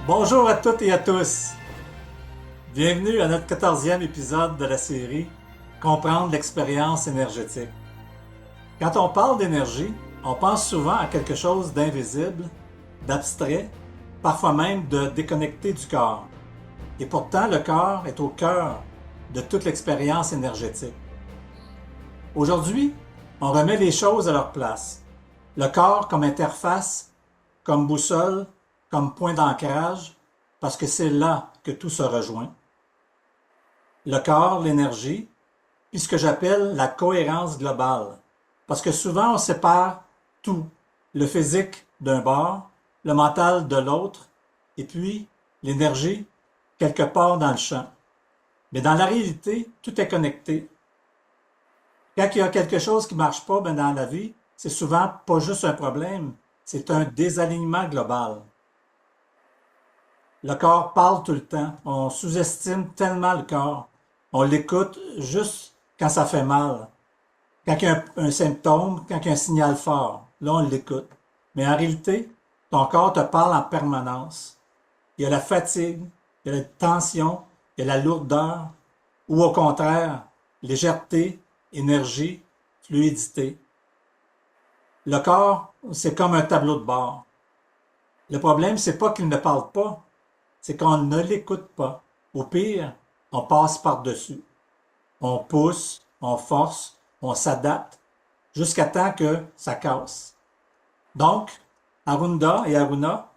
Bonjour à toutes et à tous. Bienvenue à notre 14e épisode de la série Comprendre l'expérience énergétique. Quand on parle d'énergie, on pense souvent à quelque chose d'invisible, d'abstrait, parfois même de déconnecté du corps. Et pourtant, le corps est au cœur de toute l'expérience énergétique. Aujourd'hui, on remet les choses à leur place. Le corps comme interface, comme boussole, comme point d'ancrage, parce que c'est là que tout se rejoint. Le corps, l'énergie, puis ce que j'appelle la cohérence globale, parce que souvent on sépare tout, le physique d'un bord, le mental de l'autre, et puis l'énergie quelque part dans le champ. Mais dans la réalité, tout est connecté. Quand il y a quelque chose qui ne marche pas dans la vie, c'est souvent pas juste un problème, c'est un désalignement global. Le corps parle tout le temps. On sous-estime tellement le corps. On l'écoute juste quand ça fait mal. Quand il y a un symptôme, quand il y a un signal fort. Là, on l'écoute. Mais en réalité, ton corps te parle en permanence. Il y a la fatigue, il y a la tension, il y a la lourdeur, ou au contraire, légèreté, énergie, fluidité. Le corps, c'est comme un tableau de bord. Le problème, c'est pas qu'il ne parle pas, c'est qu'on ne l'écoute pas. Au pire, on passe par-dessus. On pousse, on force, on s'adapte, jusqu'à temps que ça casse. Donc, Arunda et Aruna,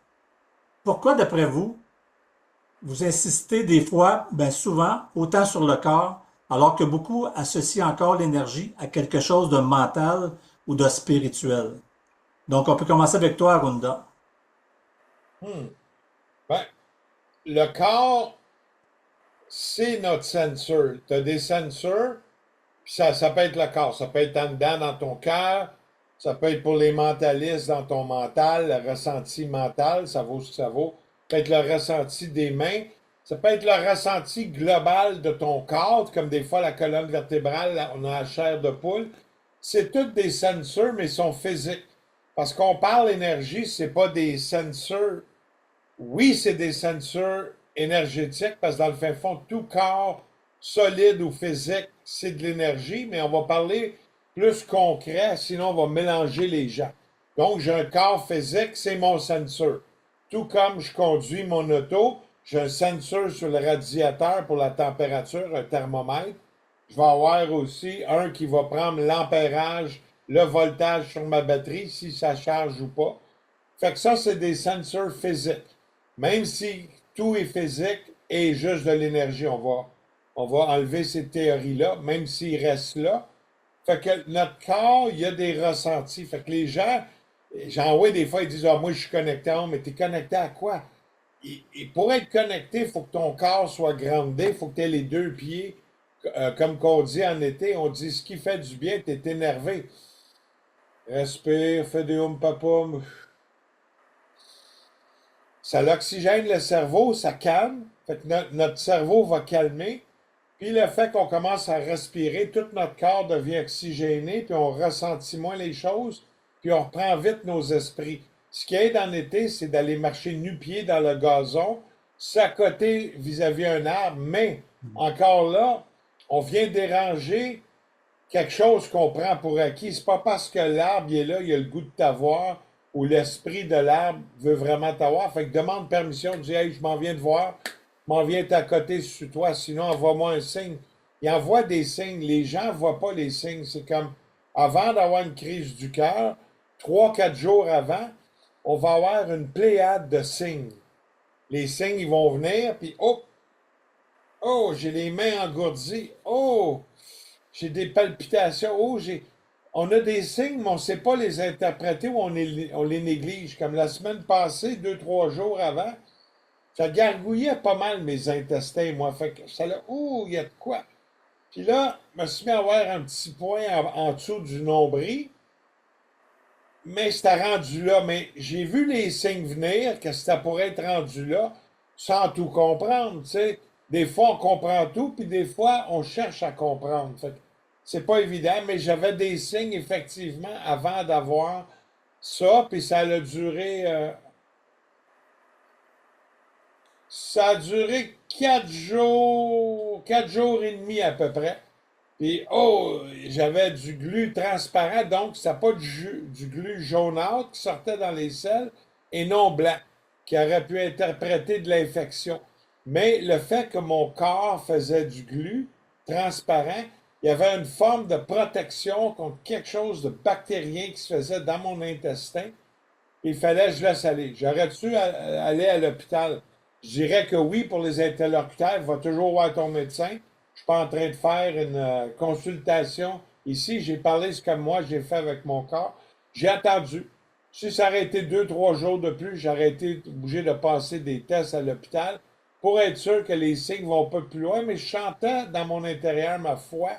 pourquoi d'après vous, vous insistez des fois, souvent, autant sur le corps, alors que beaucoup associent encore l'énergie à quelque chose de mental ou de spirituel? Donc, on peut commencer avec toi, Arunda. Hmm. Ben, le corps, c'est notre sensor. Tu as des sensors, puis ça peut être le corps. Ça peut être en dedans dans ton cœur, ça peut être pour les mentalistes dans ton mental, le ressenti mental, ça vaut ce que ça vaut. Ça peut être le ressenti des mains, ça peut être le ressenti global de ton corps, comme des fois la colonne vertébrale, là, on a la chair de poule. C'est toutes des sensors, mais ils sont physiques. Parce qu'on parle énergie, c'est pas des sensors. Oui, c'est des sensors énergétiques parce que dans le fin fond, tout corps solide ou physique, c'est de l'énergie, mais on va parler plus concret, sinon on va mélanger les gens. Donc, j'ai un corps physique, c'est mon sensor. Tout comme je conduis mon auto, j'ai un sensor sur le radiateur pour la température, un thermomètre. Je vais avoir aussi un qui va prendre l'ampérage, le voltage sur ma batterie, si ça charge ou pas. Fait que ça, c'est des sensors physiques. Même si tout est physique et juste de l'énergie, on va enlever ces théories-là, même s'ils restent là. Fait que notre corps, il y a des ressentis. Fait que les gens, j'en vois des fois, ils disent, ah, moi, je suis connecté. Ah, mais t'es connecté à quoi? Et pour être connecté, il faut que ton corps soit groundé, il faut que tu aies les deux pieds. Comme qu'on dit en été, on dit, ce qui fait du bien, tu es énervé. Respire, fais des papum. Ça l'oxygène le cerveau, ça calme. Fait que notre cerveau va calmer. Puis le fait qu'on commence à respirer, tout notre corps devient oxygéné, puis on ressentit moins les choses, puis on reprend vite nos esprits. Ce qui aide en été, c'est d'aller marcher nu-pied dans le gazon, s'accoter vis-à-vis un arbre, mais encore là, on vient déranger quelque chose qu'on prend pour acquis. C'est pas parce que l'arbre est là, il a le goût de t'avoir, ou l'esprit de l'arbre veut vraiment t'avoir. Fait que demande permission, dis hey, je m'en viens de voir, je m'en viens t'accoter sur toi, sinon envoie-moi un signe. Il envoie des signes. Les gens ne voient pas les signes. C'est comme avant d'avoir une crise du cœur, 3, 4 jours avant, on va avoir une pléiade de signes. Les signes, ils vont venir, puis oh, oh, j'ai les mains engourdies. Oh, j'ai des palpitations. Oh, j'ai. On a des signes, mais on ne sait pas les interpréter ou on les néglige. Comme la semaine passée, 2, 3 jours avant, ça gargouillait pas mal mes intestins, moi. Fait que ça là, ouh, il y a de quoi. Puis là, je me suis mis à avoir un petit point en dessous du nombril, mais c'était rendu là. Mais j'ai vu les signes venir, que ça pourrait être rendu là, sans tout comprendre, tu sais. Des fois, on comprend tout, puis des fois, on cherche à comprendre. Fait que c'est pas évident, mais j'avais des signes, effectivement, avant d'avoir ça, puis ça a duré Ça a duré 4 jours et demi à peu près. Puis, oh, j'avais du glu transparent, donc ça pas du glu jaunâtre qui sortait dans les selles et non blanc, qui aurait pu interpréter de l'infection. Mais le fait que mon corps faisait du glu transparent, il y avait une forme de protection contre quelque chose de bactérien qui se faisait dans mon intestin. Il fallait que je laisse aller. J'aurais dû aller à l'hôpital. Je dirais que oui, pour les interlocuteurs, va toujours voir ton médecin. Je suis pas en train de faire une consultation ici. J'ai parlé ce que moi j'ai fait avec mon corps. J'ai attendu. Si ça aurait été 2, 3 jours de plus, j'aurais été obligé de passer des tests à l'hôpital pour être sûr que les signes vont pas plus loin. Mais je chantais dans mon intérieur, ma foi,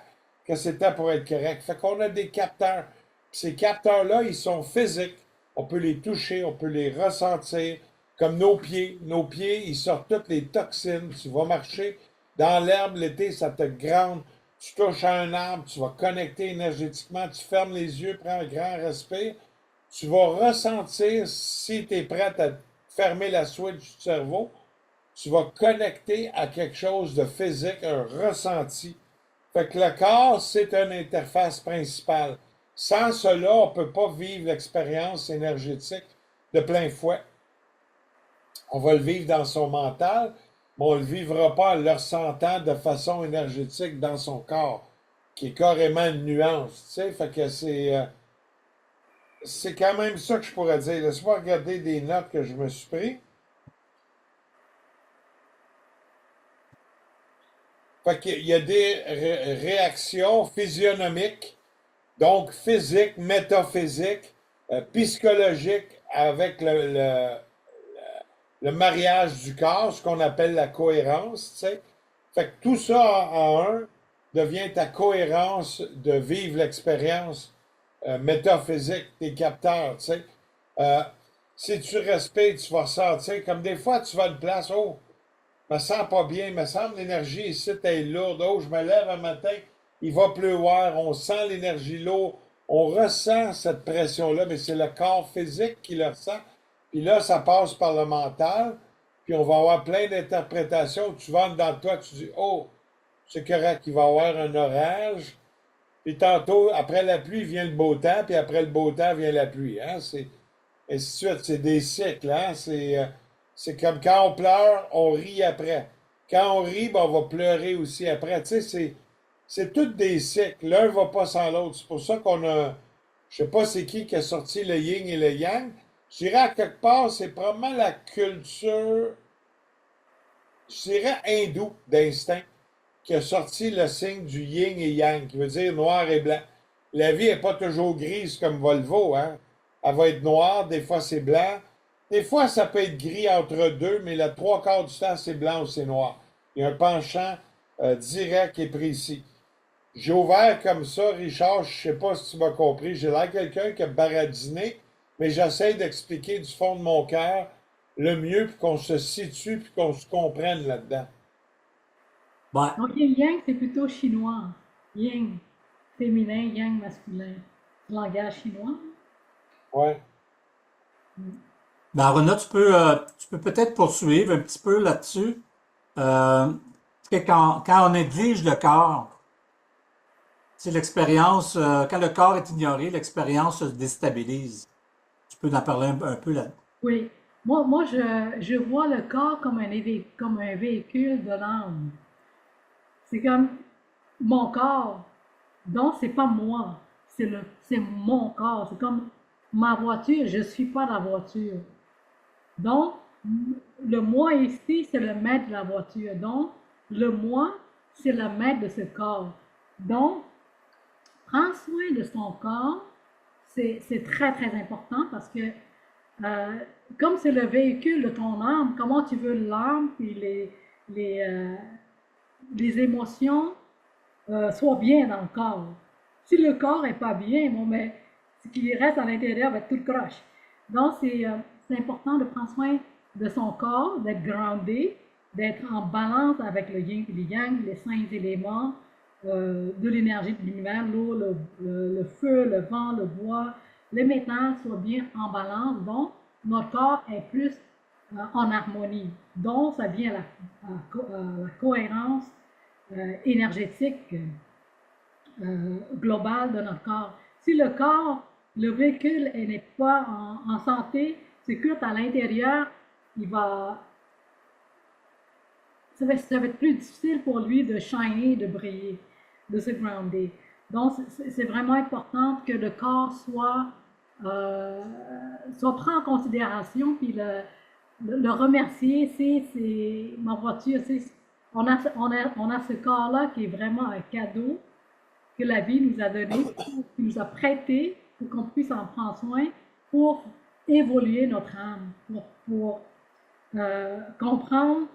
que c'était pour être correct. Fait qu'on a des capteurs. Puis ces capteurs-là, ils sont physiques. On peut les toucher, on peut les ressentir, comme nos pieds. Nos pieds, ils sortent toutes les toxines. Tu vas marcher dans l'herbe l'été, ça te grande. Tu touches à un arbre, tu vas connecter énergétiquement, tu fermes les yeux, prends un grand respire. Tu vas ressentir, si tu es prête à fermer la switch du cerveau, tu vas connecter à quelque chose de physique, un ressenti. Fait que le corps, c'est une interface principale. Sans cela, on ne peut pas vivre l'expérience énergétique de plein fouet. On va le vivre dans son mental, mais on ne le vivra pas en le ressentant de façon énergétique dans son corps, qui est carrément une nuance. Tu sais, fait que c'est quand même ça que je pourrais dire. Laisse-moi regarder des notes que je me suis pris. Fait qu'il y a des réactions physionomiques, donc physiques, métaphysiques, psychologiques avec le mariage du corps, ce qu'on appelle la cohérence, tu sais. Fait que tout ça en un devient ta cohérence de vivre l'expérience métaphysique, tes capteurs, tu sais. Euh, Si tu respires, tu vas ressentir, comme des fois, tu vas à une place, oh, me sens pas bien, me semble l'énergie ici est lourde. Oh, je me lève un matin, il va pleuvoir, on sent l'énergie lourde, on ressent cette pression-là, mais c'est le corps physique qui le ressent. Puis là, ça passe par le mental, puis on va avoir plein d'interprétations. Tu vas dans toi, tu dis, oh, c'est correct, il va y avoir un orage. Puis tantôt, après la pluie, vient le beau temps, puis après le beau temps, vient la pluie. Hein? C'est, et ainsi de suite. C'est des cycles. Hein? C'est comme quand on pleure, on rit après. Quand on rit, ben, on va pleurer aussi après. Tu sais, c'est tous des cycles. L'un ne va pas sans l'autre. C'est pour ça qu'on a. Je sais pas c'est qui a sorti le yin et le yang. Je dirais à quelque part, c'est probablement la culture, je dirais hindoue d'instinct, qui a sorti le signe du yin et yang, qui veut dire noir et blanc. La vie n'est pas toujours grise comme Volvo, hein? Elle va être noire, des fois c'est blanc. Des fois, ça peut être gris entre deux, mais le trois quarts du temps, c'est blanc ou c'est noir. Il y a un penchant direct et précis. J'ai ouvert comme ça, Richard, je sais pas si tu m'as compris. J'ai l'air quelqu'un qui a baradiné, mais j'essaie d'expliquer du fond de mon cœur le mieux pour qu'on se situe puis qu'on se comprenne là-dedans. Ben, Donc, yin yang, c'est plutôt chinois. Yin, féminin, yang, masculin. Langage chinois. Ouais. ben Rona, tu peux peut-être poursuivre un petit peu là-dessus. Parce que quand on néglige le corps, c'est l'expérience, quand le corps est ignoré, l'expérience se déstabilise. Tu peux en parler un peu là. Oui. Moi je vois le corps comme comme un véhicule de l'âme. C'est comme mon corps. Donc, c'est pas moi. C'est mon corps. C'est comme ma voiture. Je suis pas la voiture. Donc, le moi ici, c'est le maître de la voiture. Donc, le moi, c'est le maître de ce corps. Donc, prendre soin de son corps, c'est très, très important parce que euh, comme c'est le véhicule de ton âme, comment tu veux l'âme et les, euh, les émotions soient bien dans le corps. Si le corps n'est pas bien, bon, mais ce qui reste à l'intérieur va être tout croche. Donc, c'est important de prendre soin de son corps, d'être groundé, d'être en balance avec le yin et le yang, les 5 éléments de l'énergie de l'univers, l'eau, le feu, le vent, le bois, les métals soient bien en balance. Donc, notre corps est plus en harmonie. Donc, ça vient la cohérence énergétique globale de notre corps. Si le corps, le véhicule n'est pas en santé, c'est qu'à l'intérieur, il va, ça va être plus difficile pour lui de shiner, de briller, de se grounder. Donc, c'est vraiment important que le corps soit pris en considération, puis le remercier. C'est ma voiture, on a ce corps-là qui est vraiment un cadeau que la vie nous a donné, qui nous a prêté pour qu'on puisse en prendre soin pour évoluer notre âme, pour comprendre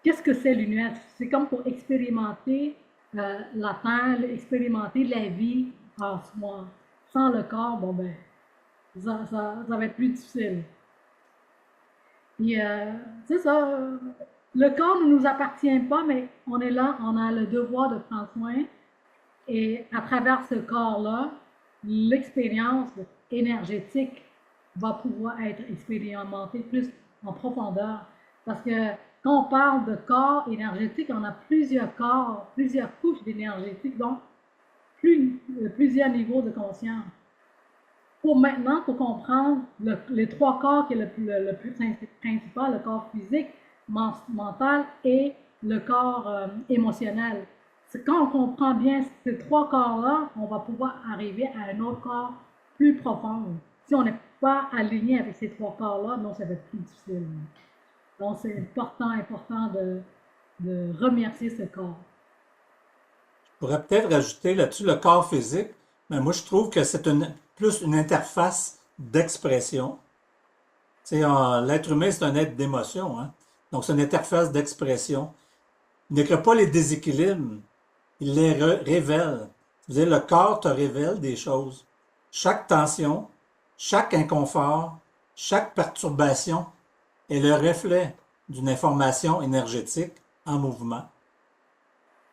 qu'est-ce que c'est l'univers. C'est comme pour expérimenter la Terre, expérimenter la vie en soi. Sans le corps, bon ben, ça va être plus difficile. Puis, c'est ça, le corps ne nous appartient pas, mais on est là, on a le devoir de prendre soin. Et à travers ce corps-là, l'expérience énergétique va pouvoir être expérimentée plus en profondeur. Parce que quand on parle de corps énergétique, on a plusieurs corps, plusieurs couches d'énergétique, donc plusieurs niveaux de conscience. Pour comprendre les trois corps qui est le plus principal, le corps physique, mental et le corps émotionnel. C'est quand on comprend bien ces trois corps-là, on va pouvoir arriver à un autre corps plus profond. Si on n'est pas aligné avec ces trois corps-là, non, ça va être plus difficile. Donc, c'est important de remercier ce corps. Je pourrais peut-être rajouter là-dessus le corps physique, mais moi je trouve que c'est plus une interface d'expression. L'être humain, c'est un être d'émotion, hein? Donc c'est une interface d'expression. Il ne crée pas les déséquilibres, il les révèle. Vous savez, le corps te révèle des choses. Chaque tension, chaque inconfort, chaque perturbation est le reflet d'une information énergétique en mouvement.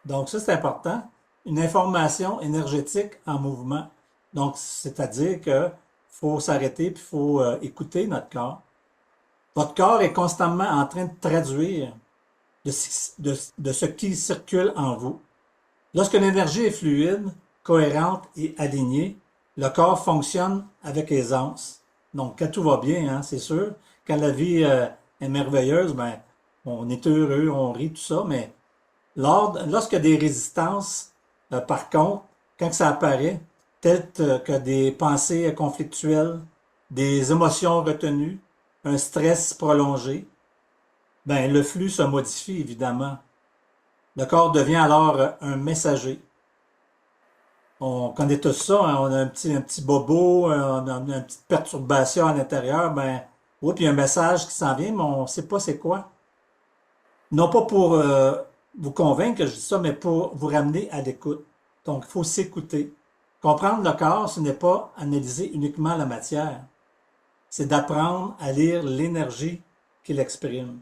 Donc ça, c'est important. Une information énergétique en mouvement. Donc, c'est-à-dire qu'il faut s'arrêter et il faut écouter notre corps. Votre corps est constamment en train de traduire de ce qui circule en vous. Lorsque l'énergie est fluide, cohérente et alignée, le corps fonctionne avec aisance. Donc, quand tout va bien, hein, c'est sûr, quand la vie est merveilleuse, ben, on est heureux, on rit, tout ça, mais lorsqu'il y a des résistances, par contre, quand ça apparaît, telles que des pensées conflictuelles, des émotions retenues, un stress prolongé, ben, le flux se modifie évidemment. Le corps devient alors un messager. On connaît tous ça, hein, on a un petit bobo, on a une petite perturbation à l'intérieur, ben, oui, puis il y a un message qui s'en vient, mais on ne sait pas c'est quoi. Non pas pour vous convaincre que je dis ça, mais pour vous ramener à l'écoute. Donc, il faut s'écouter. Comprendre le corps, ce n'est pas analyser uniquement la matière. C'est d'apprendre à lire l'énergie qu'il exprime.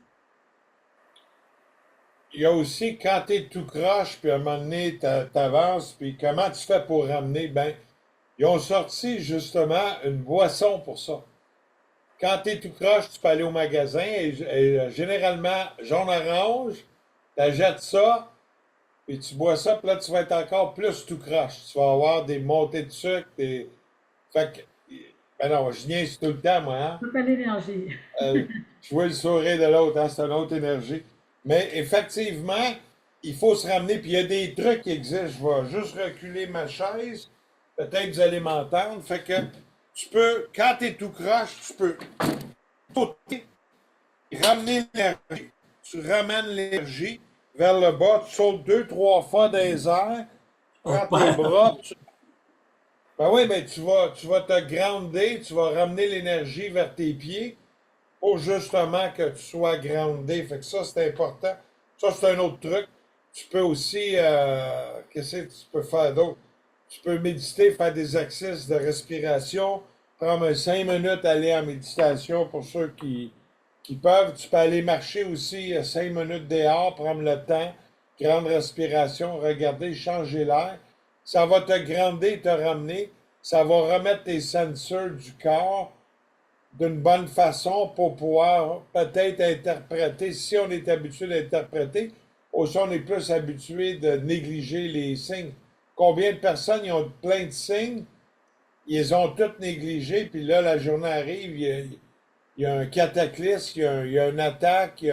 Il y a aussi quand t'es tout croche, puis à un moment donné, t'avances, puis comment tu fais pour ramener? Ben, ils ont sorti justement une boisson pour ça. Quand t'es tout croche, tu peux aller au magasin et généralement, jaune-orange, t'achètes ça, puis tu bois ça, puis là, tu vas être encore plus tout croche. Tu vas avoir des montées de sucre, Fait que, ben non, je niaise tout le temps, moi, hein? Ça s'appelle l'énergie. Euh, je vois le sourire de l'autre, hein? C'est une autre énergie. Mais effectivement, il faut se ramener, puis il y a des trucs qui existent. Je vais juste reculer ma chaise. Peut-être que vous allez m'entendre. Fait que tu peux, quand t'es tout croche, tu peux sauter, ramener l'énergie. Tu ramènes l'énergie vers le bas, tu sautes deux, trois fois dans les airs, tu Oh, prends tes bras, ben oui, mais tu vas te grounder, tu vas ramener l'énergie vers tes pieds pour justement que tu sois groundé. Fait que ça, c'est important. Ça, c'est un autre truc. Tu peux aussi, qu'est-ce que tu peux faire d'autre? Tu peux méditer, faire des exercices de respiration, prendre 5 minutes, aller en méditation pour ceux qui peuvent. Tu peux aller marcher aussi 5 minutes dehors, prendre le temps, grande respiration, regarder, changer l'air. Ça va te grounder, te ramener. Ça va remettre tes sensors du corps d'une bonne façon pour pouvoir peut-être interpréter, si on est habitué d'interpréter, ou si on est plus habitué de négliger les signes. Combien de personnes ils ont plein de signes, ils ont tous négligés, puis là, la journée arrive, il y a un cataclysme, il y a une attaque,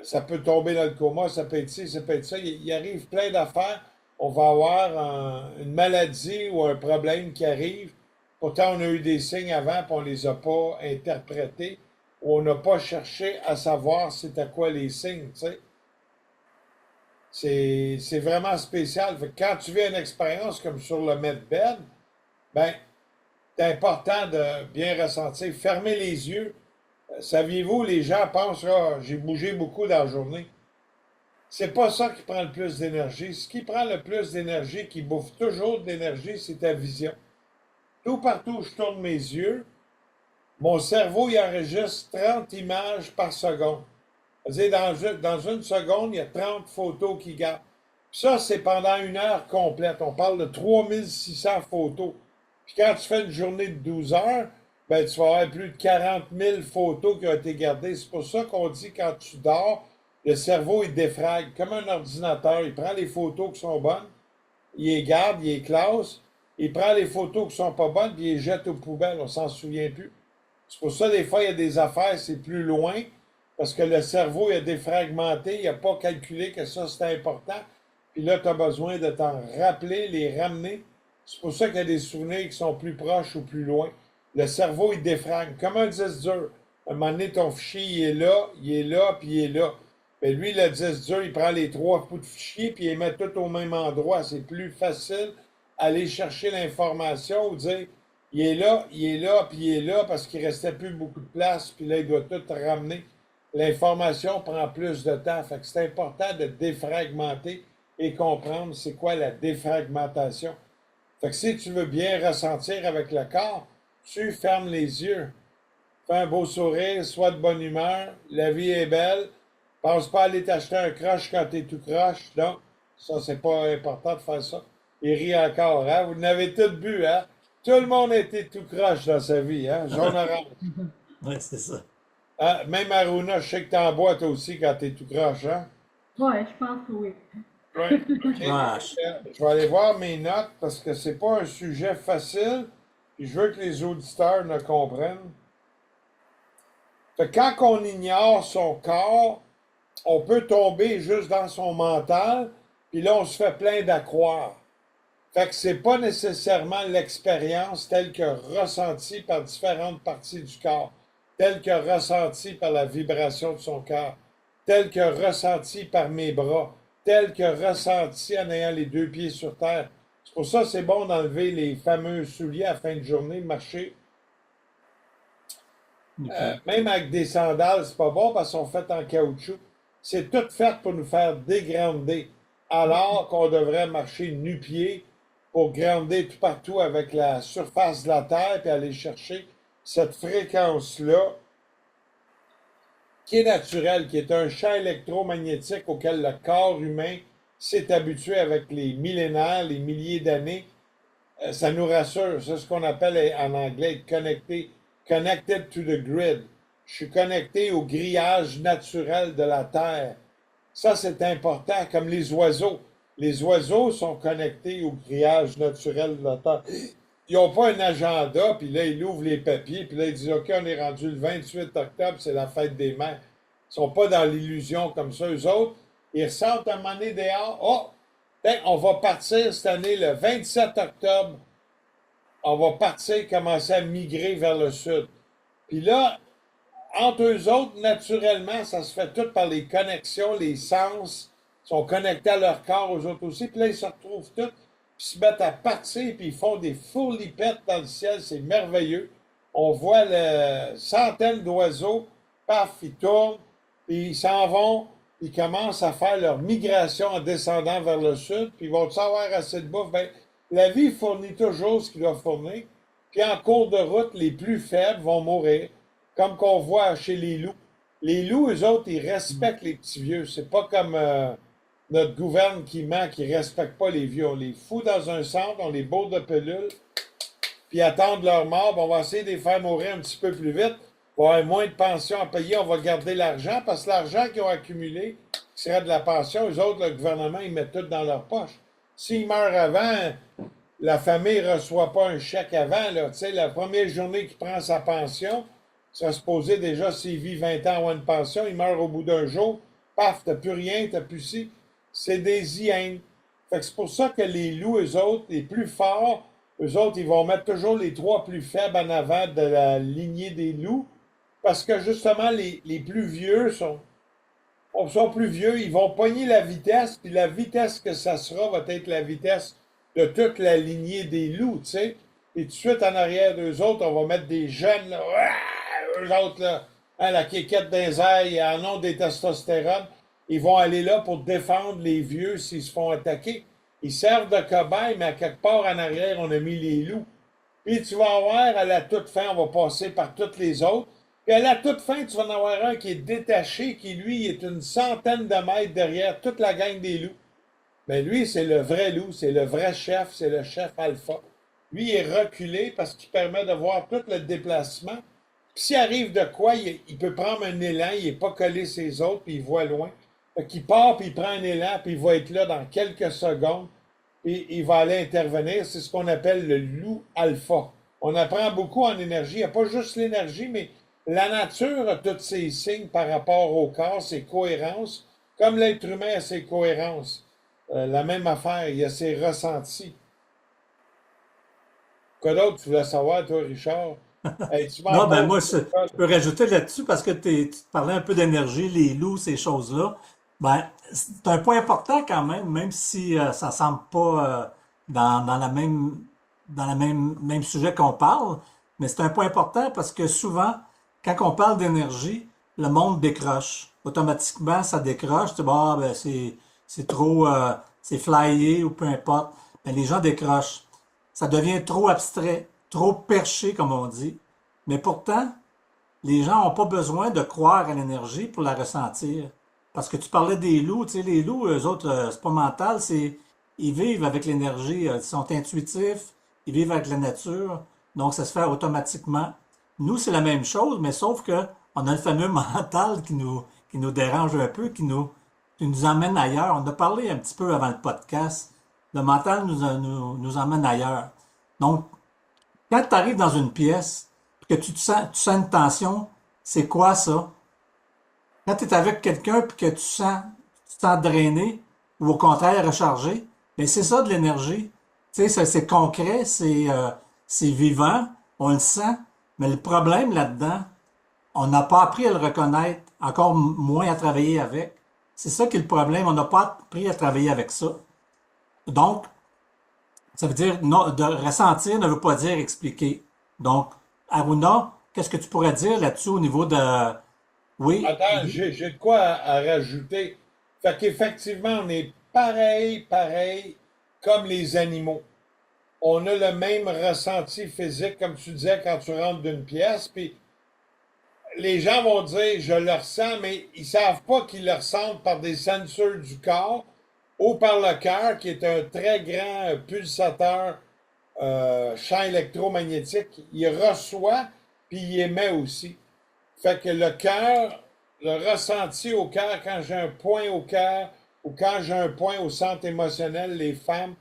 ça peut tomber dans le coma, ça peut être ci, ça peut être ça. Il arrive plein d'affaires. On va avoir une maladie ou un problème qui arrive. Pourtant, on a eu des signes avant, puis on ne les a pas interprétés, ou on n'a pas cherché à savoir c'était quoi les signes, tu sais. C'est vraiment spécial. Fait que quand tu vis une expérience comme sur le medbed, ben, c'est important de bien ressentir. Fermez les yeux. Saviez-vous, les gens pensent, ah, j'ai bougé beaucoup dans la journée. C'est pas ça qui prend le plus d'énergie. Ce qui prend le plus d'énergie, qui bouffe toujours de l'énergie, c'est ta vision. Tout partout où je tourne mes yeux, mon cerveau il enregistre 30 images par seconde. C'est-à-dire, dans une seconde, il y a 30 photos qui gardent. Ça, c'est pendant une heure complète. On parle de 3600 photos. Puis quand tu fais une journée de 12 heures, ben, tu vas avoir plus de 40 000 photos qui ont été gardées. C'est pour ça qu'on dit quand tu dors, le cerveau, il défrague. Comme un ordinateur, il prend les photos qui sont bonnes, il les garde, il les classe, il prend les photos qui sont pas bonnes, puis il les jette aux poubelles. On s'en souvient plus. C'est pour ça, des fois, il y a des affaires, c'est plus loin, parce que le cerveau, il a défragmenté, il n'a pas calculé que ça, c'était important. Puis là, tu as besoin de t'en rappeler, les ramener. C'est pour ça qu'il y a des souvenirs qui sont plus proches ou plus loin. Le cerveau, il défrague. Comme un disque dur. À un moment donné, ton fichier, il est là, puis il est là. Mais lui, le disque dur, il prend les 3 bouts de fichier, puis il les met tout au même endroit. C'est plus facile aller chercher l'information ou dire, il est là, puis il est là, parce qu'il restait plus beaucoup de place, puis là, il doit tout ramener. L'information prend plus de temps. Fait que c'est important de défragmenter et comprendre c'est quoi la défragmentation. Fait que si tu veux bien ressentir avec le corps, tu fermes les yeux. Fais un beau sourire, sois de bonne humeur, la vie est belle. Pense pas à aller t'acheter un croche quand t'es tout croche. Non, ça, c'est pas important de faire ça. Il rit encore, hein? Vous n'avez tous bu, hein? Tout le monde a été tout croche dans sa vie, hein? Jaune-orange. Oui, c'est ça. Hein? Même Aruna, je sais que t'en bois toi aussi quand t'es tout croche, hein? Ouais, je pense que oui. Oui. OK. Vache. Je vais aller voir mes notes parce que c'est pas un sujet facile. Puis je veux que les auditeurs le comprennent. Fait que quand on ignore son corps, on peut tomber juste dans son mental, puis là, on se fait plein d'accroire. Fait que c'est pas nécessairement l'expérience telle que ressentie par différentes parties du corps, telle que ressentie par la vibration de son cœur, telle que ressentie par mes bras, telle que ressentie en ayant les 2 pieds sur terre. C'est pour ça que c'est bon d'enlever les fameux souliers à la fin de journée, marcher. OK. Même avec des sandales, c'est pas bon parce qu'ils sont faits en caoutchouc. C'est tout fait pour nous faire dégrander, alors qu'on devrait marcher nu-pied pour grander tout partout avec la surface de la Terre et aller chercher cette fréquence-là qui est naturelle, qui est un champ électromagnétique auquel le corps humain s'est habitué avec les millénaires, les milliers d'années. Ça nous rassure. C'est ce qu'on appelle en anglais être connecté, connected to the grid. Je suis connecté au grillage naturel de la Terre. Ça, c'est important, comme les oiseaux. Les oiseaux sont connectés au grillage naturel de la Terre. Ils n'ont pas un agenda, puis là, ils ouvrent les papiers, puis là, ils disent, OK, on est rendu le 28 octobre, c'est la fête des mères. Ils sont pas dans l'illusion comme ça. Eux autres, ils ressentent un moment donné dehors, oh, ben, on va partir cette année le 27 octobre. On va partir, commencer à migrer vers le sud. Puis là, entre eux autres, naturellement, ça se fait tout par les connexions, les sens sont connectés à leur corps, aux autres aussi. Puis là, ils se retrouvent tous, puis se mettent à partir, puis ils font des fourlipettes dans le ciel. C'est merveilleux. On voit centaines d'oiseaux, paf, ils tournent, puis ils s'en vont, ils commencent à faire leur migration en descendant vers le sud, puis ils vont avoir assez de bouffe. Ben, la vie fournit toujours ce qu'il doit fournir, puis en cours de route, les plus faibles vont mourir, comme qu'on voit chez les loups. Les loups, eux autres, ils respectent les petits vieux. C'est pas comme notre gouverne qui ment, qui respecte pas les vieux. On les fout dans un centre, on les bourre de pelules, puis attendent leur mort, puis on va essayer de les faire mourir un petit peu plus vite. On va avoir moins de pensions à payer, on va garder l'argent, parce que l'argent qu'ils ont accumulé, qui serait de la pension, eux autres, le gouvernement, ils mettent tout dans leur poche. S'ils meurent avant, la famille ne reçoit pas un chèque avant, là. Tu sais, la première journée qu'il prend sa pension, ça se posait déjà, s'il vit 20 ans avoir une pension, il meurt au bout d'un jour, paf, t'as plus rien, t'as plus ci. C'est des hyènes. Fait que c'est pour ça que les loups, eux autres, les plus forts, eux autres, ils vont mettre toujours les trois plus faibles en avant de la lignée des loups, parce que justement, les plus vieux sont plus vieux, ils vont pogner la vitesse, puis la vitesse que ça sera va être la vitesse de toute la lignée des loups, tu sais. Et tout de suite, en arrière d'eux autres, on va mettre des jeunes, là, eux autres, là, hein, la quéquette des airs, ils en ont des testostérone. Ils vont aller là pour défendre les vieux s'ils se font attaquer. Ils servent de cobayes, mais à quelque part en arrière, on a mis les loups. Puis tu vas avoir, à la toute fin, on va passer par toutes les autres. Puis à la toute fin, tu vas en avoir un qui est détaché, qui lui est une centaine de mètres derrière toute la gang des loups. Mais lui, c'est le vrai loup, c'est le vrai chef, c'est le chef alpha. Lui, il est reculé parce qu'il permet de voir tout le déplacement. Puis s'il arrive de quoi, il peut prendre un élan, il n'est pas collé ses autres, puis il voit loin. Fait qu'il part, puis il prend un élan, puis il va être là dans quelques secondes, et il va aller intervenir. C'est ce qu'on appelle le loup alpha. On apprend beaucoup en énergie. Il n'y a pas juste l'énergie, mais la nature a tous ses signes par rapport au corps, ses cohérences, comme l'être humain a ses cohérences. La même affaire, il y a ses ressentis. Quoi d'autre tu voulais savoir, toi, Richard? Hey, tu m'en Non, ben poses moi, une je colle. peux rajouter là-dessus parce que tu te parlais un peu d'énergie, les loups, ces choses-là. Ben, c'est un point important quand même, même si ça semble pas dans la même sujet qu'on parle, mais c'est un point important parce que souvent, quand on parle d'énergie, le monde décroche. Automatiquement, ça décroche. Tu dis, bon, ah, ben, c'est trop, c'est flyé ou peu importe. Ben, les gens décrochent. Ça devient trop abstrait, trop perché, comme on dit. Mais pourtant, les gens n'ont pas besoin de croire à l'énergie pour la ressentir. Parce que tu parlais des loups, tu sais, les loups, eux autres, c'est pas mental, ils vivent avec l'énergie, ils sont intuitifs, ils vivent avec la nature, donc ça se fait automatiquement. Nous, c'est la même chose, mais sauf que on a le fameux mental qui nous dérange un peu, qui nous emmène ailleurs. On a parlé un petit peu avant le podcast. Le mental nous emmène ailleurs. Donc, quand tu arrives dans une pièce, puis que tu sens une tension, c'est quoi ça? Quand tu es avec quelqu'un puis que tu te sens drainé ou au contraire rechargé, ben c'est ça de l'énergie. Tu sais, c'est concret, c'est vivant, on le sent. Mais le problème là-dedans, on n'a pas appris à le reconnaître, encore moins à travailler avec. C'est ça qui est le problème, on n'a pas appris à travailler avec ça. Donc, ça veut dire, non, de ressentir ne veut pas dire expliquer. Donc, Aruna, qu'est-ce que tu pourrais dire là-dessus au niveau de... Oui, Attends, j'ai de quoi à rajouter. Fait qu'effectivement, on est pareil comme les animaux. On a le même ressenti physique, comme tu disais, quand tu rentres d'une pièce, puis les gens vont dire je le ressens, mais ils savent pas qu'ils le ressentent par des sensors du corps ou par le cœur, qui est un très grand pulsateur champ électromagnétique. Il reçoit, puis il émet aussi. Fait que le cœur, le ressenti au cœur, quand j'ai un point au cœur ou quand j'ai un point au centre émotionnel, les femmes,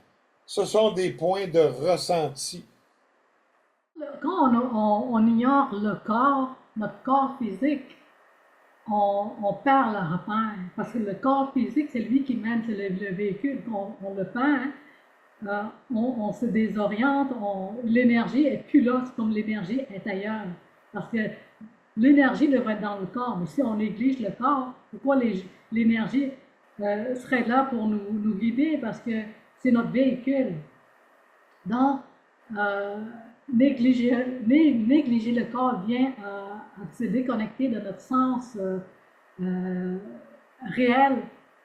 ce sont des points de ressenti. Quand on ignore le corps, notre corps physique, on perd le repère. Parce que le corps physique, c'est lui qui mène, c'est le véhicule. Quand on le perd, on se désoriente, l'énergie est plus là, c'est comme l'énergie est ailleurs. Parce que l'énergie devrait être dans le corps, mais si on néglige le corps, pourquoi l'énergie serait là pour nous guider? Parce que c'est notre véhicule. Donc, négliger le corps vient à se déconnecter de notre sens euh, réel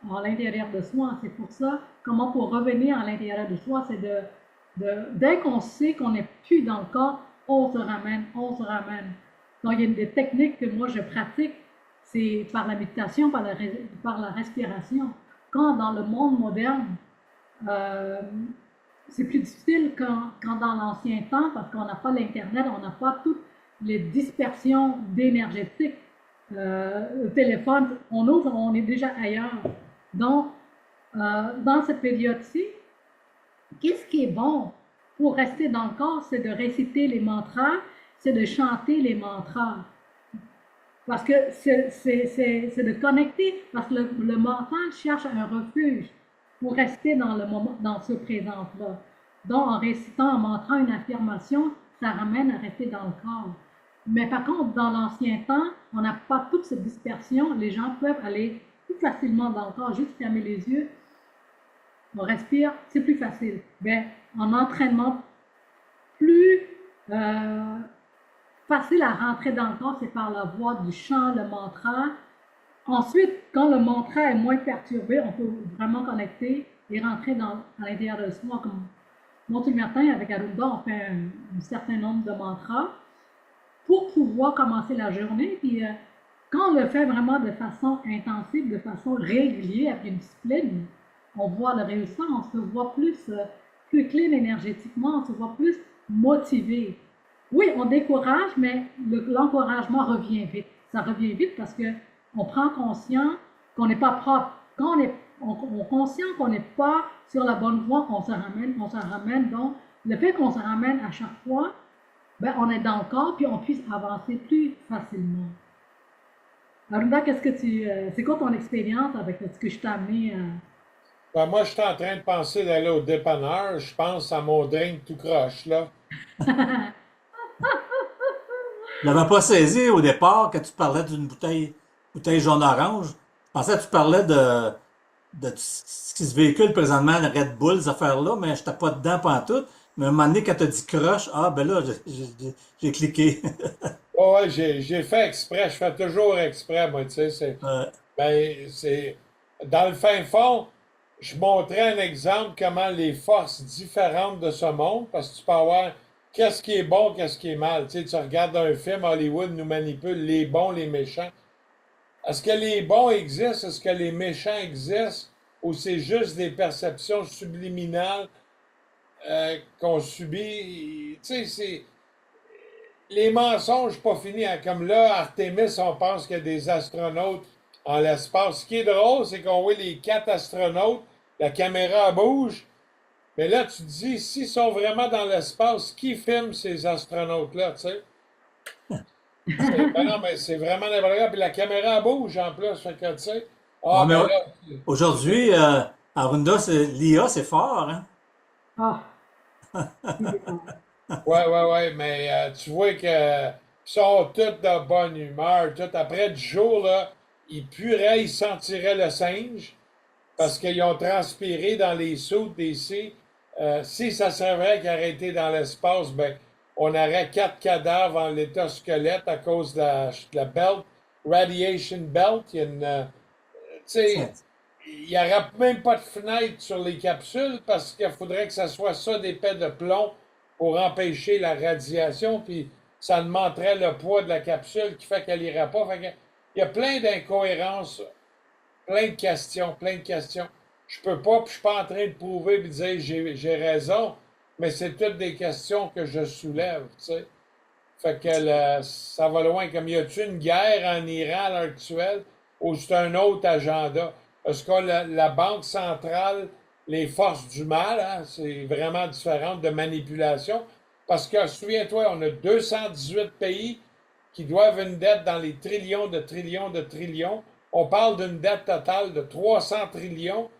à l'intérieur de soi. C'est pour ça, comment pour revenir à l'intérieur de soi, c'est dès qu'on sait qu'on n'est plus dans le corps, on se ramène, on se ramène. Donc, il y a des techniques que moi je pratique, c'est par la méditation, par la respiration. Quand dans le monde moderne, euh, c'est plus difficile quand dans l'ancien temps, parce qu'on n'a pas l'Internet, on n'a pas toutes les dispersions d'énergétique. Le téléphone, on ouvre, on est déjà ailleurs. Donc, dans cette période-ci, qu'est-ce qui est bon pour rester dans le corps, c'est de réciter les mantras, c'est de chanter les mantras. Parce que c'est de connecter, parce que le mental cherche un refuge pour rester dans le moment, dans ce présent-là. Donc, en récitant, en montrant une affirmation, ça ramène à rester dans le corps. Mais par contre, dans l'ancien temps, on n'a pas toute cette dispersion. Les gens peuvent aller plus facilement dans le corps, juste fermer les yeux. On respire, c'est plus facile. Mais en entraînement plus facile à rentrer dans le corps, c'est par la voie du chant, le mantra. Ensuite, quand le mantra est moins perturbé, on peut vraiment connecter et rentrer à l'intérieur de soi. Comme moi, tout le matin, avec Arunda, on fait un certain nombre de mantras pour pouvoir commencer la journée. Puis, quand on le fait vraiment de façon intensive, de façon régulière, avec une discipline, on voit le résultat, on se voit plus clean énergétiquement, on se voit plus motivé. Oui, on décourage, mais l'encouragement revient vite. Ça revient vite parce qu'on prend conscience qu'on n'est pas propre. Quand on est conscient qu'on n'est pas sur la bonne voie, on se ramène. Donc, le fait qu'on se ramène à chaque fois, ben, on est dans le corps, puis on puisse avancer plus facilement. Arunda, c'est quoi ton expérience avec ce que je t'ai amené? Ben, moi, je suis en train de penser d'aller au dépanneur. Je pense à mon drink tout croche, là. Je n'avais pas saisi au départ que tu parlais d'une bouteille jaune-orange. Je pensais que tu parlais de ce qui se véhicule présentement, le Red Bull, ces affaires-là, mais je n'étais pas dedans pantoute. Mais à un moment donné, quand tu as dit crush, ah ben là, j'ai cliqué. Ouais, ouais, j'ai fait exprès. Je fais toujours exprès, moi, tu sais. Euh, C'est, dans le fin fond, je montrais un exemple comment les forces différentes de ce monde, parce que tu peux avoir qu'est-ce qui est bon, qu'est-ce qui est mal. Tu sais, tu regardes un film, Hollywood nous manipule les bons, les méchants. Est-ce que les bons existent? Est-ce que les méchants existent? Ou c'est juste des perceptions subliminales qu'on subit? Tu sais, les mensonges pas finis, hein. Comme là, Artemis, on pense qu'il y a des astronautes en l'espace. Ce qui est drôle, c'est qu'on voit les 4 astronautes, la caméra bouge, mais là, tu te dis, s'ils sont vraiment dans l'espace, qui filme ces astronautes-là, tu sais? Ben non, mais c'est vraiment n'importe quoi. Puis la caméra bouge en plus, fait que, tu sais, ouais, ah, mais ben là, aujourd'hui, Arunda, l'IA, c'est fort, hein? Ah, il est fort. ouais, ouais, ouais, mais tu vois que ils sont tous de bonne humeur, tout. Après du jour, là, ils pueraient, ils sentiraient le singe, parce qu'ils ont transpiré dans les soutes d'ici. Si ça serait vrai qu'ils auraient été dans l'espace, ben, on aurait 4 cadavres en l'état squelette à cause de la belt, radiation belt. Il y a tu sais, il n'y aurait même pas de fenêtre sur les capsules parce qu'il faudrait que ça soit ça d'épais de plomb pour empêcher la radiation, puis ça augmenterait le poids de la capsule qui fait qu'elle n'irait pas. Fait que, il y a plein d'incohérences, plein de questions, plein de questions. Je peux pas, puis je suis pas en train de prouver et de dire j'ai raison, mais c'est toutes des questions que je soulève, tu sais. Fait que ça va loin. Comme y a-t-il une guerre en Iran à l'heure actuelle ou c'est un autre agenda? Est-ce que la Banque centrale, les forces du mal, hein, c'est vraiment différent de manipulation? Parce que, souviens-toi, on a 218 pays qui doivent une dette dans les trillions de trillions de trillions. On parle d'une dette totale de 300 trillions.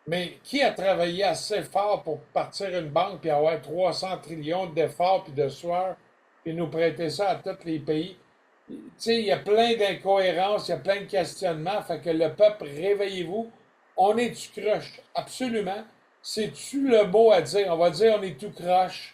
Mais qui a travaillé assez fort pour partir une banque et avoir 300 trillions d'efforts puis de sueur puis nous prêter ça à tous les pays? Tu sais, il y a plein d'incohérences, il y a plein de questionnements. Fait que le peuple, réveillez-vous. On est du croche, absolument. C'est-tu le mot à dire? On va dire on est tout croche,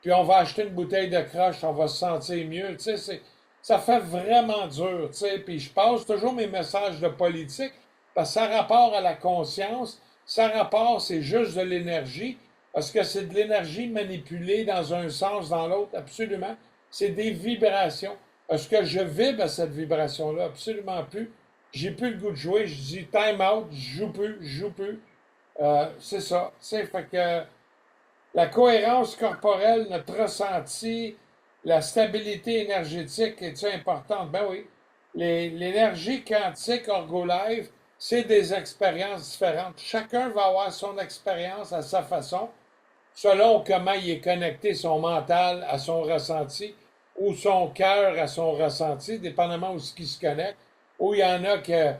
puis on va acheter une bouteille de croche, on va se sentir mieux. Tu sais, ça fait vraiment dur, tu sais. Puis je passe toujours mes messages de politique parce que ça a rapport à la conscience, ça a rapport, c'est juste de l'énergie, parce que c'est de l'énergie manipulée dans un sens, dans l'autre, absolument. C'est des vibrations. Est-ce que je vibre à cette vibration-là? Absolument plus. J'ai plus le goût de jouer. Je dis time out, je joue plus, je joue plus. C'est ça. Tu sais, fait que La cohérence corporelle, notre ressenti, la stabilité énergétique est importante? Ben oui. L'énergie quantique Orgolife, c'est des expériences différentes. Chacun va avoir son expérience à sa façon, selon comment il est connecté, son mental à son ressenti, ou son cœur à son ressenti, dépendamment où ce qui se connecte. Ou il y en a que,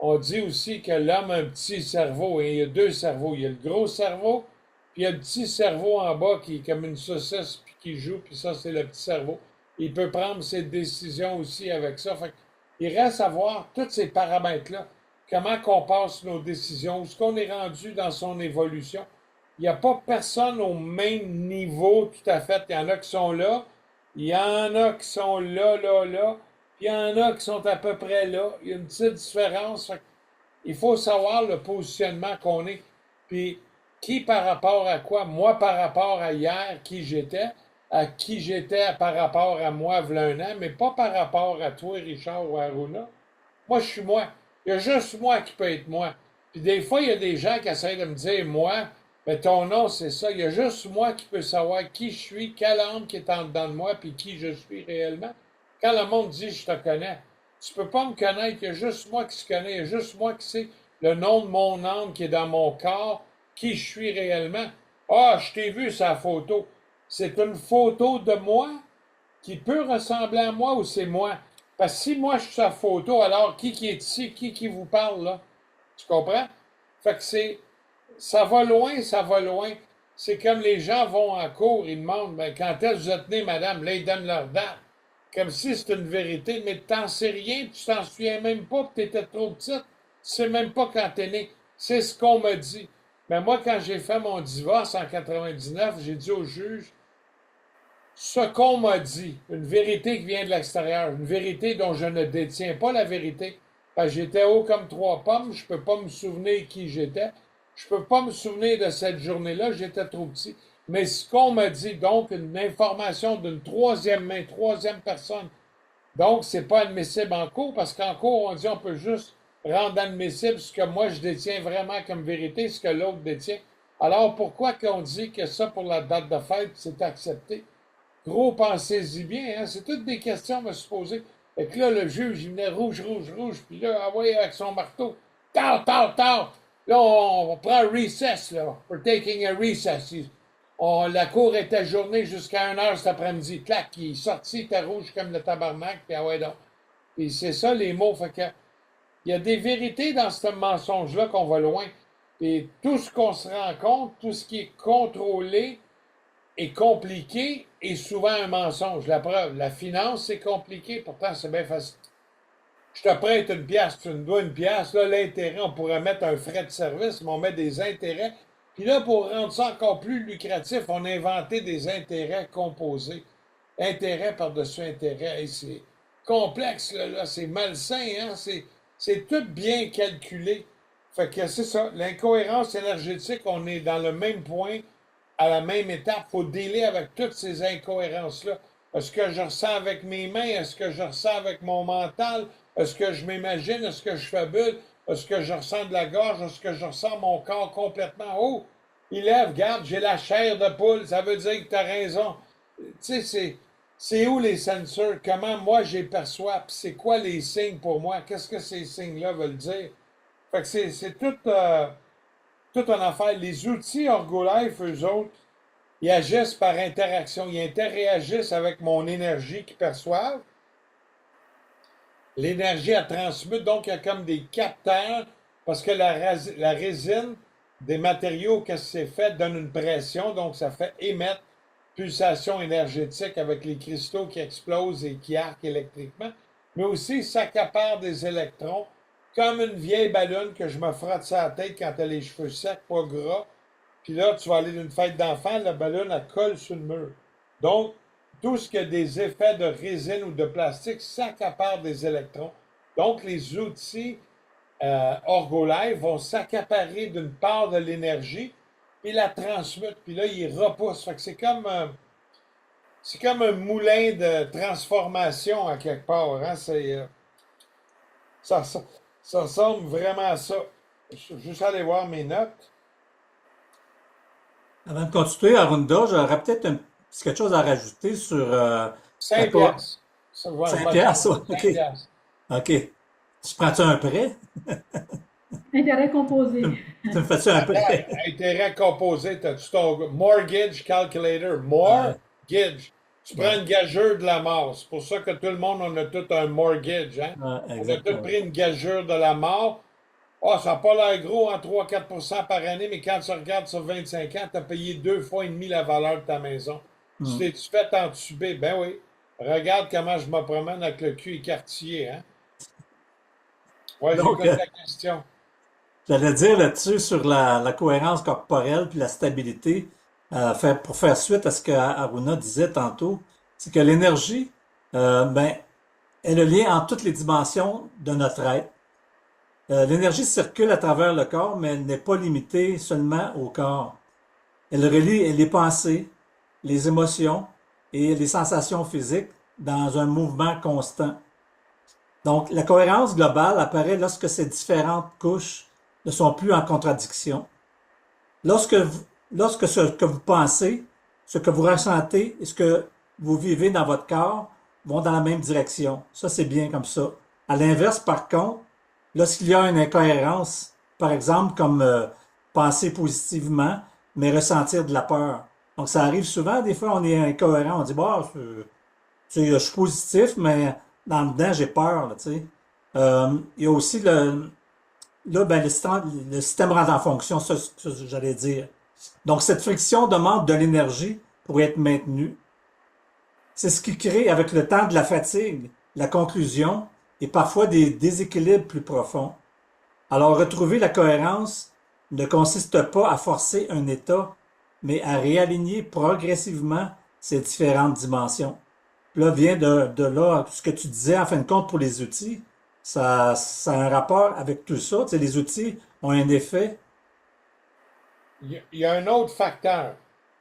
on dit aussi que l'homme a un petit cerveau, et il y a deux cerveaux. Il y a le gros cerveau, puis il y a le petit cerveau en bas qui est comme une saucisse, puis qui joue, puis ça, c'est le petit cerveau. Il peut prendre ses décisions aussi avec ça. Fait il reste à voir tous ces paramètres-là. Comment qu'on passe nos décisions, où est-ce qu'on est rendu dans son évolution. Il n'y a pas personne au même niveau tout à fait. Il y en a qui sont là, il y en a qui sont là, là, là, puis il y en a qui sont à peu près là. Il y a une petite différence. Il faut savoir le positionnement qu'on est. Puis qui par rapport à quoi? Moi par rapport à hier, qui j'étais, à qui j'étais par rapport à moi, v'là un an, mais pas par rapport à toi, Richard ou Aruna. Moi, je suis moi. Il y a juste moi qui peut être moi. Puis des fois, il y a des gens qui essayent de me dire, moi, mais ton nom, c'est ça. Il y a juste moi qui peux savoir qui je suis, quelle âme qui est en dedans de moi, puis qui je suis réellement. Quand le monde dit, je te connais, tu peux pas me connaître. Il y a juste moi qui se connais. Il y a juste moi qui sais le nom de mon âme qui est dans mon corps, qui je suis réellement. Ah, je t'ai vu sa photo. C'est une photo de moi qui peut ressembler à moi ou c'est moi? Parce que si moi je suis sa photo, alors qui est ici, qui vous parle là? Tu comprends? Fait que ça va loin, ça va loin. C'est comme les gens vont en cours, ils demandent, ben, quand est-ce que vous êtes née, madame? Là, ils donnent leur date. Comme si c'était une vérité, mais t'en sais rien, tu t'en souviens même pas, puis t'étais trop petite. Tu sais même pas quand t'es née. C'est ce qu'on m'a dit. Mais moi, quand j'ai fait mon divorce en 99, j'ai dit au juge, ce qu'on m'a dit, une vérité qui vient de l'extérieur, une vérité dont je ne détiens pas la vérité, parce que j'étais haut comme trois pommes, je ne peux pas me souvenir qui j'étais, je ne peux pas me souvenir de cette journée-là, j'étais trop petit. Mais ce qu'on m'a dit, donc, une information d'une troisième main, troisième personne, donc, c'est pas admissible en cours, parce qu'en cours, on dit on peut juste rendre admissible ce que moi je détiens vraiment comme vérité, ce que l'autre détient. Alors, pourquoi qu'on dit que ça, pour la date de fête, c'est accepté? Gros, pensez-y bien, hein? C'est toutes des questions à me se poser. Et que là, le juge, il venait rouge, rouge, rouge, puis là, ah ouais, avec son marteau. Tard, tard, tard! Là, on prend un recess, là. We're taking a recess. La cour était ajournée jusqu'à 1 heure cet après-midi. Clac, il est sorti, il était rouge comme le tabarnak, puis ah ouais, donc. Puis c'est ça, les mots. Fait que, il y a des vérités dans ce mensonge-là qu'on va loin. Et tout ce qu'on se rend compte, tout ce qui est contrôlé, est compliqué et souvent un mensonge. La preuve, la finance, c'est compliqué, pourtant c'est bien facile. Je te prête une pièce, tu me dois une pièce, là, l'intérêt, on pourrait mettre un frais de service, mais on met des intérêts. Puis là, pour rendre ça encore plus lucratif, on a inventé des intérêts composés. Intérêt par-dessus intérêt. Et c'est complexe, là, c'est malsain, hein? C'est tout bien calculé. Fait que c'est ça. L'incohérence énergétique, on est dans le même point à la même étape. Il faut dealer avec toutes ces incohérences-là. Est-ce que je ressens avec mes mains? Est-ce que je ressens avec mon mental? Est-ce que je m'imagine? Est-ce que je fabule? Est-ce que je ressens de la gorge? Est-ce que je ressens mon corps complètement? Oh! Il lève, regarde, j'ai la chair de poule. Ça veut dire que tu as raison. Tu sais, c'est où les sensors? Comment moi j'y perçois? Puis c'est quoi les signes pour moi? Qu'est-ce que ces signes-là veulent dire? Fait que c'est toute une affaire. Les outils Orgolife, eux autres, ils agissent par interaction. Ils interagissent avec mon énergie qu'ils perçoivent. L'énergie, elle transmute, donc il y a comme des capteurs, parce que la résine des matériaux que c'est fait donne une pression, donc ça fait émettre pulsation énergétique avec les cristaux qui explosent et qui arquent électriquement, mais aussi ça accapare des électrons, comme une vieille ballonne que je me frotte sur la tête quand tu as les cheveux secs, pas gras. Puis là, tu vas aller d'une fête d'enfant, la ballonne, elle colle sur le mur. Donc, tout ce qui a des effets de résine ou de plastique s'accapare des électrons. Donc, les outils Orgolife vont s'accaparer d'une part de l'énergie, puis la transmutent, puis là, ils repoussent. Fait que c'est comme un moulin de transformation à quelque part. Hein? Ça ressemble vraiment à ça. Je vais juste aller voir mes notes. Avant de continuer, Arunda, j'aurais peut-être quelque chose à rajouter sur la 5 co- piastres. Ça, je 5 me trompe. piastres, ouais, 5 OK. piastres. OK. Tu prends-tu un prêt? Intérêt Tu composé. me, tu me fais-tu un Attends, prêt? intérêt composé, as-tu ton mortgage calculator? Ouais, Mortgage. Tu prends ouais, une gageure de la mort. C'est pour ça que tout le monde, on a tout un mortgage, hein? ouais, On a tous exactement. pris une gageure de la mort. Ah, ça n'a pas l'air gros en 3-4% par année, mais quand tu regardes sur 25 ans, tu as payé 2 fois et demi la valeur de ta maison. Tu Hmm. t'es-tu fait entuber? Ben oui. Regarde comment je me promène avec le cul écartillé, hein? Ouais, Donc, j'écoute ta question. j'allais dire là-dessus sur la cohérence corporelle puis la stabilité, pour faire suite à ce que Aruna disait tantôt, c'est que l'énergie, ben, est le lien entre toutes les dimensions de notre être. L'énergie circule à travers le corps, mais elle n'est pas limitée seulement au corps. Elle relie les pensées, les émotions et les sensations physiques dans un mouvement constant. Donc, la cohérence globale apparaît lorsque ces différentes couches ne sont plus en contradiction. Lorsque, lorsque ce que vous pensez, ce que vous ressentez et ce que vous vivez dans votre corps vont dans la même direction. Ça, c'est bien comme ça. À l'inverse, par contre, lorsqu'il y a une incohérence, par exemple, comme penser positivement, mais ressentir de la peur. Donc, ça arrive souvent, des fois, on est incohérent, on dit, bah, je suis positif, mais dans le dedans, j'ai peur, là, tu sais. Il y a aussi là, ben, le système rentre en fonction, ça, j'allais dire. Donc, cette friction demande de l'énergie pour être maintenue. C'est ce qui crée avec le temps de la fatigue, la conclusion et parfois des déséquilibres plus profonds. Alors, retrouver la cohérence ne consiste pas à forcer un état, mais à réaligner progressivement ces différentes dimensions. Là vient de là ce que tu disais en fin de compte pour les outils. Ça a un rapport avec tout ça. Tu sais, les outils ont un effet. Il y a un autre facteur.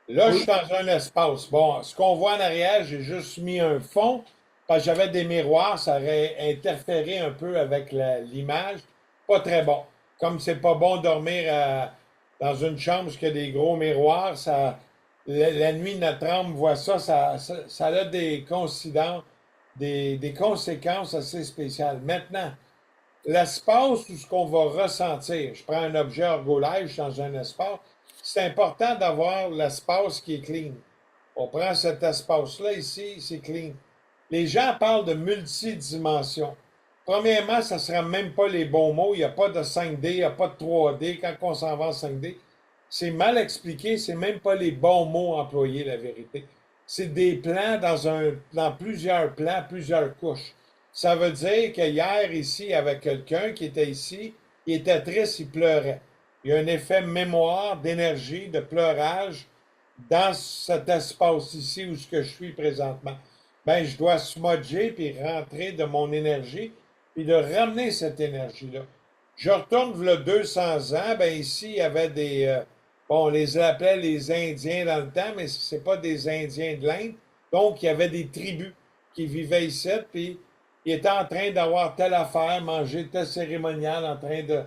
Là, je suis Oui. dans un espace. Bon, ce qu'on voit en arrière, j'ai juste mis un fond parce que j'avais des miroirs, ça aurait interféré un peu avec l'image. Pas très bon. Comme c'est pas bon dormir dans une chambre où il y a des gros miroirs, la nuit, notre âme voit ça, ça a des conséquences assez spéciales. Maintenant, l'espace où ce qu'on va ressentir, je prends un objet ergolage, je suis dans un espace, c'est important d'avoir l'espace qui est clean. On prend cet espace-là ici, c'est clean. Les gens parlent de multidimension. Premièrement, ça ne sera même pas les bons mots. Il n'y a pas de 5D, il n'y a pas de 3D quand on s'en va en 5D. C'est mal expliqué, c'est même pas les bons mots employés, la vérité. C'est des plans dans plusieurs plans, plusieurs couches. Ça veut dire que hier, ici, avec quelqu'un qui était ici, il était triste, il pleurait. Il y a un effet mémoire, d'énergie, de pleurage dans cet espace ici où ce que je suis présentement. Ben, je dois smudger puis rentrer de mon énergie puis de ramener cette énergie-là. Je retourne le 200 ans, ben ici, il y avait bon, on les appelait les Indiens dans le temps, mais c'est pas des Indiens de l'Inde. Donc, il y avait des tribus qui vivaient ici, puis ils étaient en train d'avoir telle affaire, manger tel cérémonial, en train de...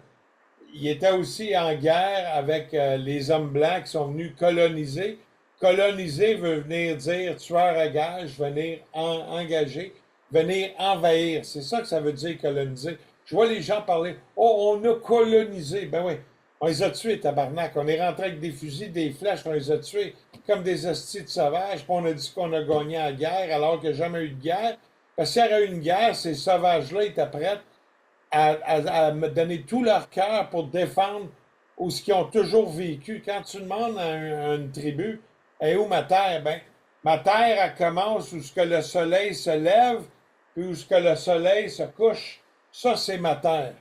Il était aussi en guerre avec les hommes blancs qui sont venus coloniser. Coloniser veut venir dire tueur à gage, venir engager, venir envahir. C'est ça que ça veut dire coloniser. Je vois les gens parler. Oh, on a colonisé. Ben oui, on les a tués, tabarnak. On est rentré avec des fusils, des flèches, on les a tués comme des hosties de sauvages. Puis on a dit qu'on a gagné la guerre alors qu'il n'y a jamais eu de guerre. Parce qu'il y aurait eu une guerre, ces sauvages-là étaient prêts à me donner tout leur cœur pour défendre ou ce qu'ils ont toujours vécu. Quand tu demandes à une tribu, et où ma terre? Ben, ma terre, elle commence où ce que le soleil se lève, puis où ce que le soleil se couche. Ça, c'est ma terre.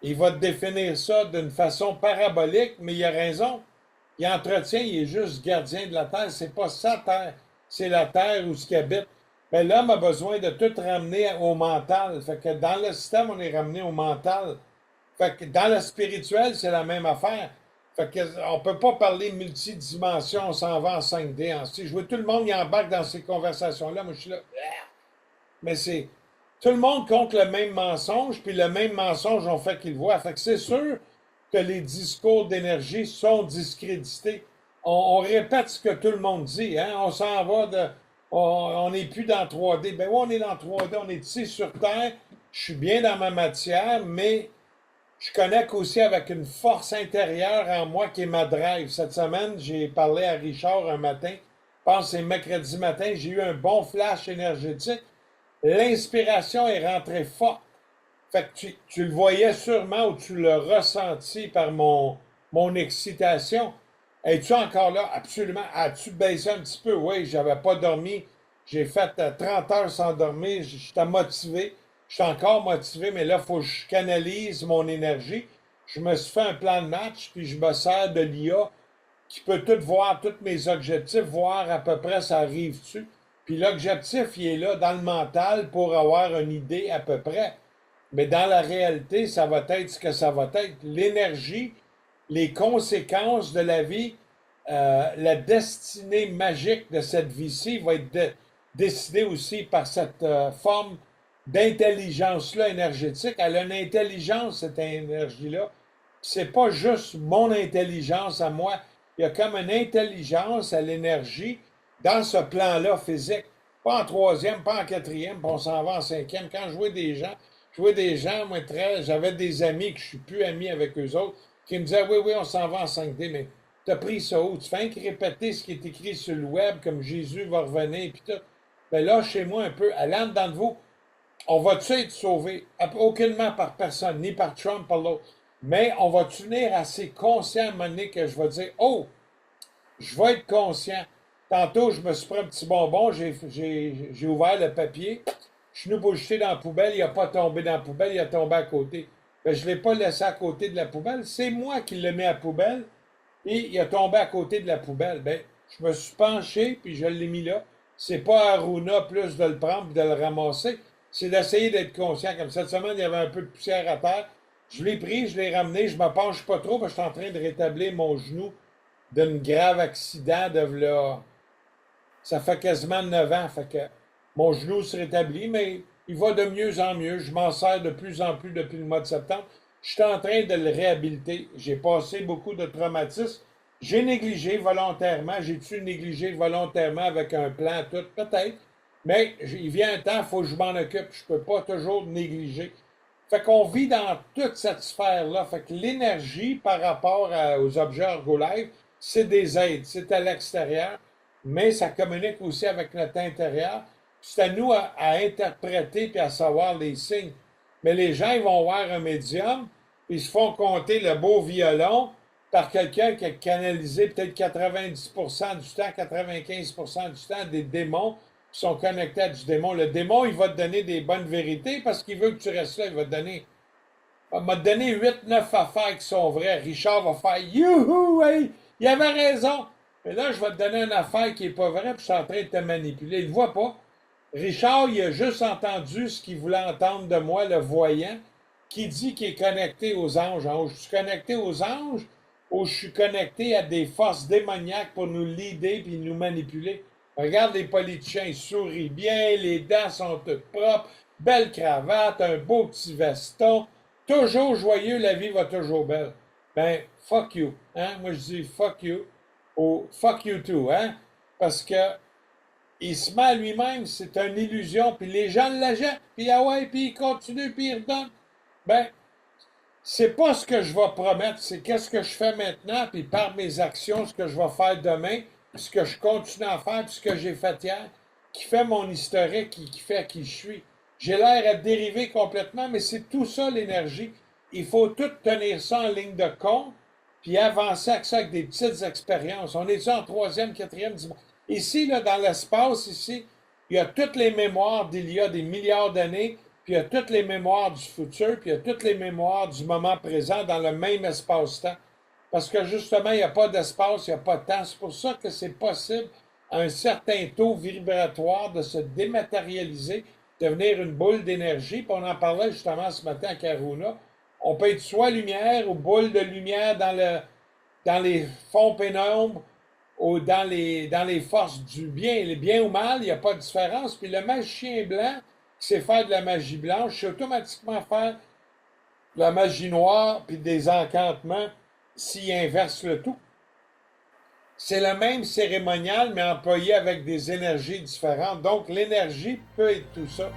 Il va te définir ça d'une façon parabolique, mais il a raison. Il entretient, il est juste gardien de la terre. C'est pas sa terre, c'est la terre où ce qu'il habite. Mais l'homme a besoin de tout ramener au mental. Fait que dans le système, on est ramené au mental. Fait que dans le spirituel, c'est la même affaire. Fait que on peut pas parler multidimension, on s'en va en 5D. Si je vois tout le monde qui embarque dans ces conversations-là, moi je suis là. Mais c'est. Tout le monde compte le même mensonge, puis le même mensonge on fait qu'il voit. Fait que c'est sûr que les discours d'énergie sont discrédités. on répète ce que tout le monde dit, hein? On s'en va de. On n'est plus dans 3D. Ben oui, on est dans 3D, on est ici sur Terre. Je suis bien dans ma matière, mais je connecte aussi avec une force intérieure en moi qui est ma drive. Cette semaine, j'ai parlé à Richard un matin. Je pense que c'est mercredi matin. J'ai eu un bon flash énergétique. L'inspiration est rentrée forte. Fait que tu le voyais sûrement ou tu l'as ressenti par mon excitation. Es-tu encore là? Absolument. As-tu baissé un petit peu? Oui, j'avais pas dormi. J'ai fait 30 heures sans dormir. J'étais motivé. Je suis encore motivé, mais là, il faut que je canalise mon énergie. Je me suis fait un plan de match, puis je me sers de l'IA qui peut tout voir, tous mes objectifs, voir à peu près ça arrive-tu. Puis l'objectif, il est là dans le mental pour avoir une idée à peu près. Mais dans la réalité, ça va être ce que ça va être. L'énergie, les conséquences de la vie, la destinée magique de cette vie-ci va être décidée aussi par cette forme d'intelligence-là énergétique. Elle a une intelligence, cette énergie-là. C'est pas juste mon intelligence à moi. Il y a comme une intelligence à l'énergie dans ce plan-là physique. Pas en troisième, pas en quatrième, puis on s'en va en cinquième. Quand je vois des gens, moi, j'avais des amis que je suis plus ami avec eux autres, qui me disaient, oui, oui, on s'en va en 5D, mais t'as pris ça où? Tu fais que répéter ce qui est écrit sur le web, comme Jésus va revenir, puis tout. Ben là, chez moi un peu, allant dans vous, on va-tu être sauvé? Aucunement par personne, ni par Trump, par l'autre. Mais on va tenir assez conscient à un moment donné que je vais dire, oh, je vais être conscient. Tantôt, je me suis pris un petit bonbon, j'ai ouvert le papier, je suis pour le jeter dans la poubelle, il n'a pas tombé dans la poubelle, il a tombé à côté. Ben, je ne l'ai pas laissé à côté de la poubelle, c'est moi qui l'ai mis à la poubelle, et il a tombé à côté de la poubelle. Ben, je me suis penché, puis je l'ai mis là. C'est pas à Aruna plus de le prendre et de le ramasser, c'est d'essayer d'être conscient. Comme cette semaine, il y avait un peu de poussière à terre. Je l'ai pris, je l'ai ramené, je me penche pas trop parce que je suis en train de rétablir mon genou d'un grave accident de là. Ça fait quasiment 9 ans, fait que mon genou se rétablit, mais il va de mieux en mieux. Je m'en sers de plus en plus depuis le mois de septembre. Je suis en train de le réhabiliter. J'ai passé beaucoup de traumatismes. J'ai négligé volontairement. J'ai-tu négligé volontairement avec un plan, tout? Peut-être. Mais il vient un temps, il faut que je m'en occupe. Je ne peux pas toujours négliger. Fait qu'on vit dans toute cette sphère-là. Fait que l'énergie par rapport aux objets Ergolive, c'est des aides. C'est à l'extérieur, mais ça communique aussi avec notre intérieur. C'est à nous à interpréter puis à savoir les signes. Mais les gens, ils vont voir un médium, puis ils se font compter le beau violon par quelqu'un qui a canalisé peut-être 90% du temps, 95% du temps des démons qui sont connectés à du démon. Le démon, il va te donner des bonnes vérités parce qu'il veut que tu restes là. Il m'a donné 8, 9 affaires qui sont vraies. Richard va faire youhou, hey, il avait raison. Mais là, je vais te donner une affaire qui n'est pas vraie, puis je suis en train de te manipuler. Il ne voit pas. Richard, il a juste entendu ce qu'il voulait entendre de moi, le voyant, qui dit qu'il est connecté aux anges. Alors, je suis connecté aux anges ou je suis connecté à des forces démoniaques pour nous leader puis nous manipuler. Regarde les politiciens, ils sourient bien, les dents sont toutes propres, belle cravate, un beau petit veston, toujours joyeux, la vie va toujours belle. Ben, fuck you. Hein? Moi, je dis fuck you ou fuck you too. Hein? Parce que il se met à lui-même, c'est une illusion, puis les gens la jettent, puis ah ouais, puis il continue, puis il redonne. Ben, c'est pas ce que je vais promettre, c'est qu'est-ce que je fais maintenant, puis par mes actions, ce que je vais faire demain, puis ce que je continue à faire, puis ce que j'ai fait hier, qui fait mon historique, qui fait qui je suis. J'ai l'air à dériver complètement, mais c'est tout ça l'énergie. Il faut tout tenir ça en ligne de compte, puis avancer avec ça avec des petites expériences. On est en troisième, quatrième dimension. Ici, là, dans l'espace, ici, il y a toutes les mémoires d'il y a des milliards d'années, puis il y a toutes les mémoires du futur, puis il y a toutes les mémoires du moment présent dans le même espace-temps. Parce que justement, il n'y a pas d'espace, il n'y a pas de temps. C'est pour ça que c'est possible, à un certain taux vibratoire, de se dématérialiser, devenir une boule d'énergie. Puis on en parlait justement ce matin à Karuna. On peut être soit lumière ou boule de lumière dans les fonds pénombres ou dans les forces du bien. Le bien ou mal, il n'y a pas de différence. Puis le magicien blanc qui sait faire de la magie blanche, sait automatiquement faire de la magie noire puis des encantements s'il inverse le tout. C'est le même cérémonial, mais employé avec des énergies différentes. Donc, l'énergie peut être tout ça.